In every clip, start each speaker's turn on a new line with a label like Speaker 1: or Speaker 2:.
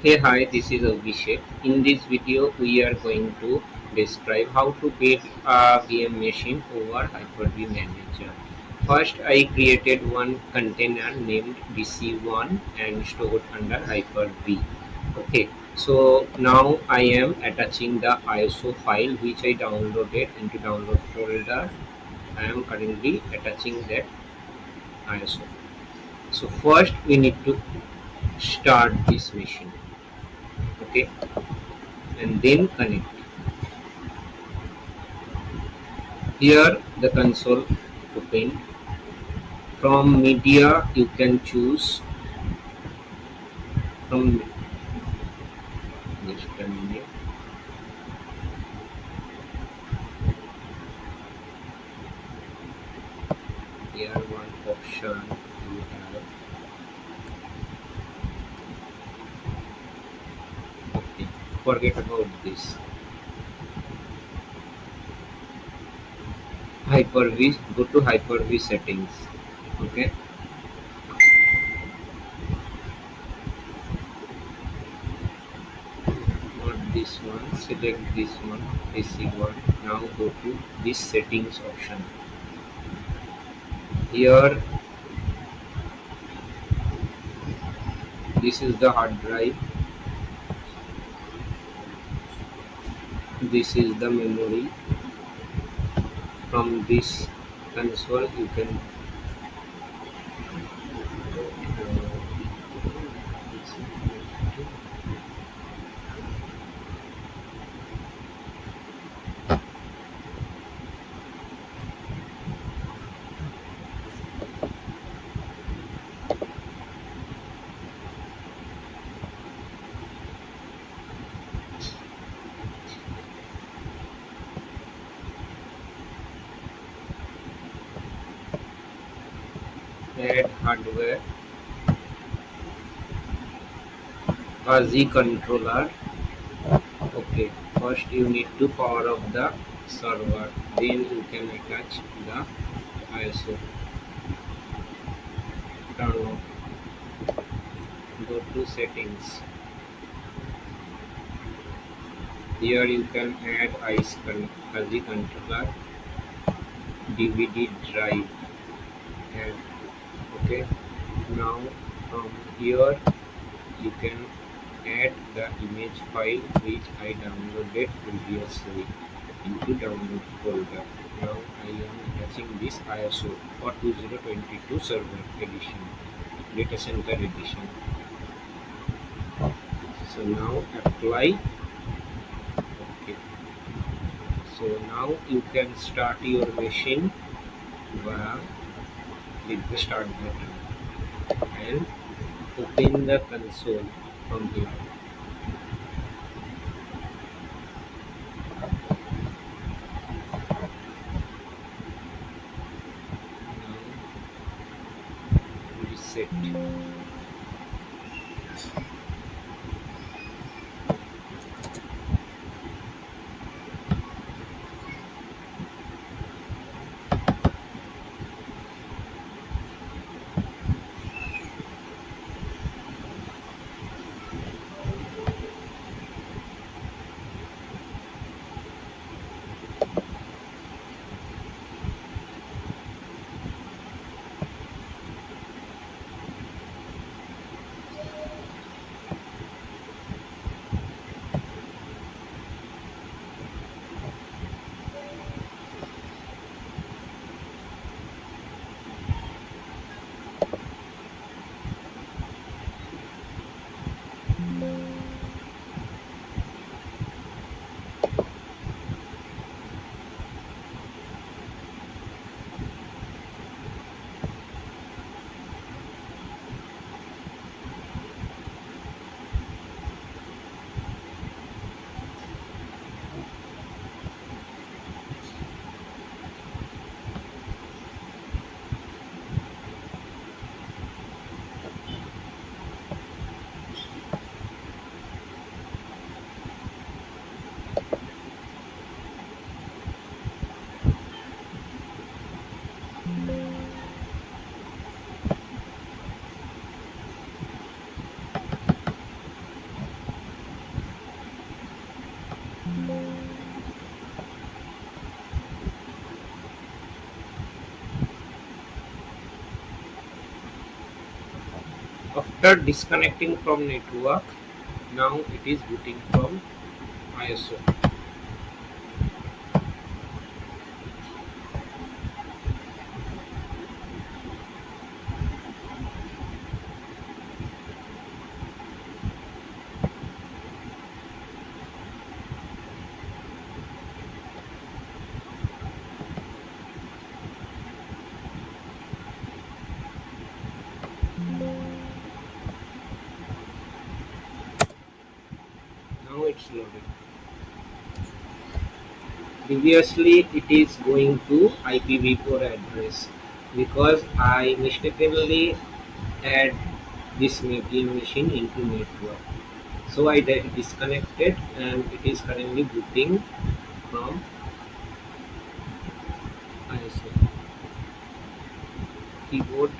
Speaker 1: Hey, hi, this is Abhishek. In this video, we are going to describe how to build a VM machine over Hyper-V Manager. First, I created one container named DC1 and stored under Hyper-V. Okay, so now I am attaching the ISO file which I downloaded into download folder. I am currently attaching that ISO. So first, we need to start this machine. Okay, and then connect. Here the console open. From media you can choose from just a minute. Here one option you have. Okay, forget about this. Hyper-V, go to Hyper-V settings. Okay, not this one. Select this one, AC1. Now go to this settings option. Here, this is the hard drive. This is the memory. From this console you can add hardware, fuzzy controller. Okay, first you need to power up the server, then you can attach the ISO. Turn off, go to settings. Here you can add fuzzy controller, DVD drive. Add. Okay, now from here you can add the image file which I downloaded previously into download folder. Now I am attaching this ISO for 2022 server edition, data center edition. So now apply. Okay. So now you can start your machine via click the start button and open the console from here. Now reset. After disconnecting from network, now it is booting from ISO. Now it's loaded. Previously it is going to IPv4 address because I mistakenly add this VM machine into network. So I disconnected and it is currently booting from ISO. Keyboard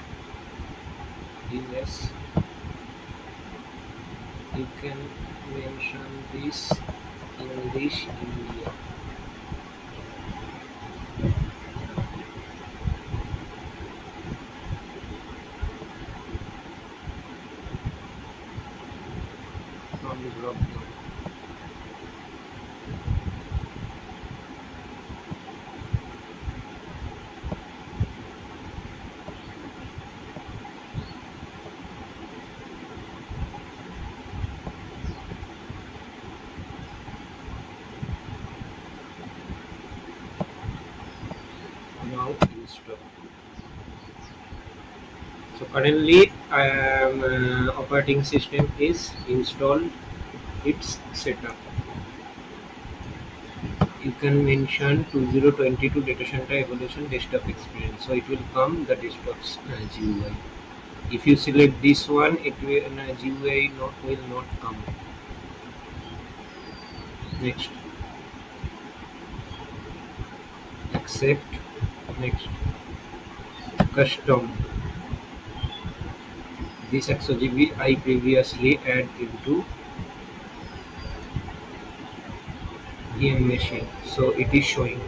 Speaker 1: US. You can mention this English India. From the drop down. Now install. So currently operating system is installed. Its setup. You can mention 2022 data center evolution desktop experience. So it will come the desktop's GUI. If you select this one, it will GUI will not come. Next, accept. Next, custom. This XOGB I previously add into VM machine, so it is showing.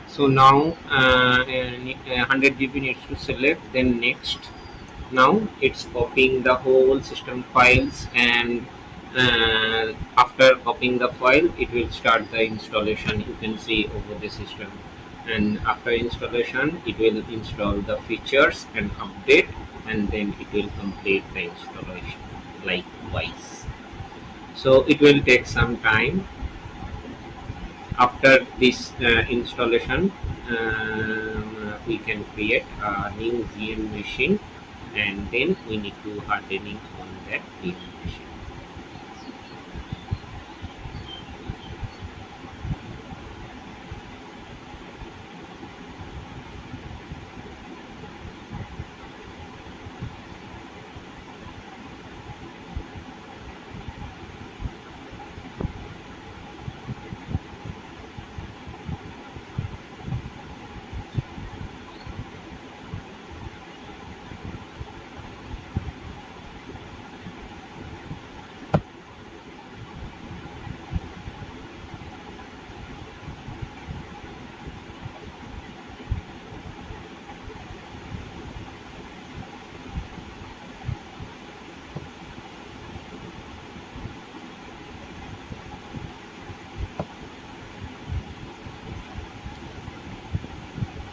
Speaker 1: So now 100 GB needs to select, then next. Now it's copying the whole system files, and after copying the file it will start the installation. You can see over the system, and after installation it will install the features and update, and then it will complete the installation likewise. So it will take some time. After this installation, we can create a new VM machine, and then we need to hardening on that VM machine.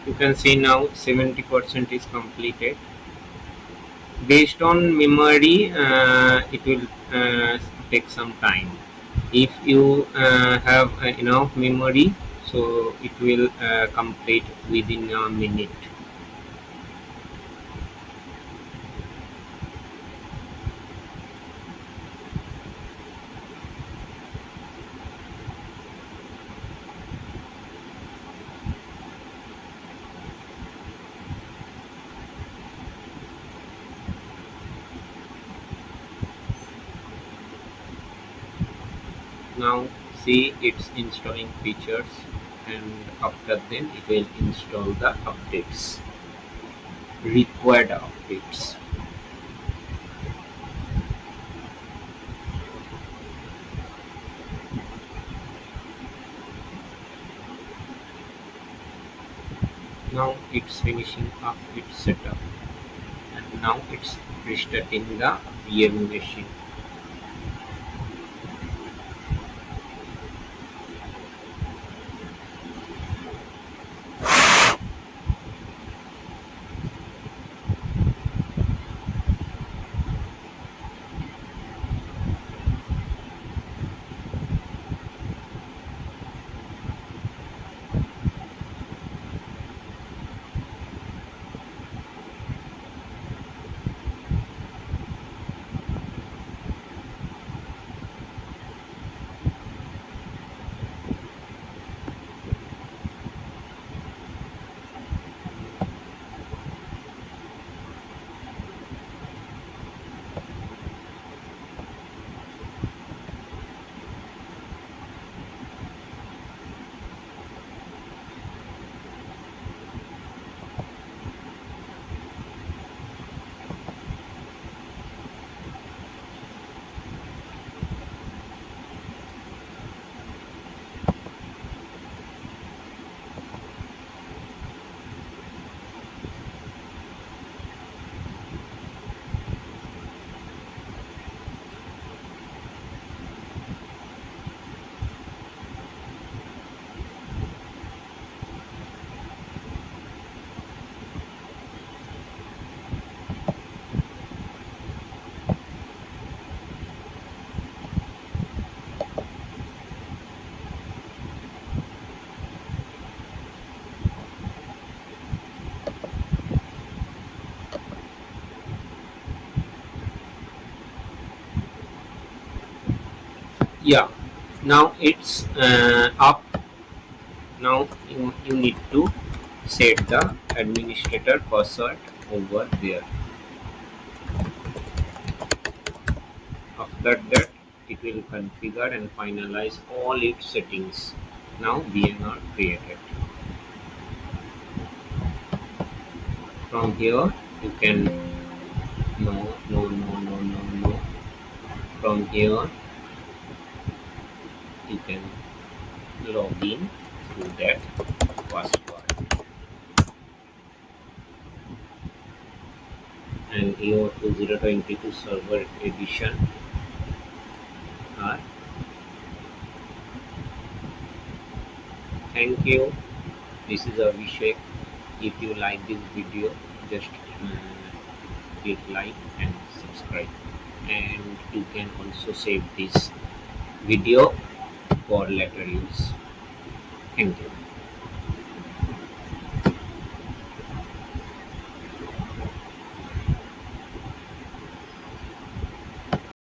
Speaker 1: You can see now 70% is completed. Based on memory, it will take some time. If you have enough memory, so it will complete within a minute. Now see it's installing features, and after then it will install the updates, required updates. Now it's finishing up its setup, and now it's restarting the VM machine. Yeah, now it's up. Now you need to set the administrator password over there. After that, it will configure and finalize all its settings. Now VM are created. From here, you can no. From here, you can log in through that password. And your 2022 server edition are. Thank you. This is Abhishek. If you like this video, just click like and subscribe. And you can also save this video for later use. Thank you.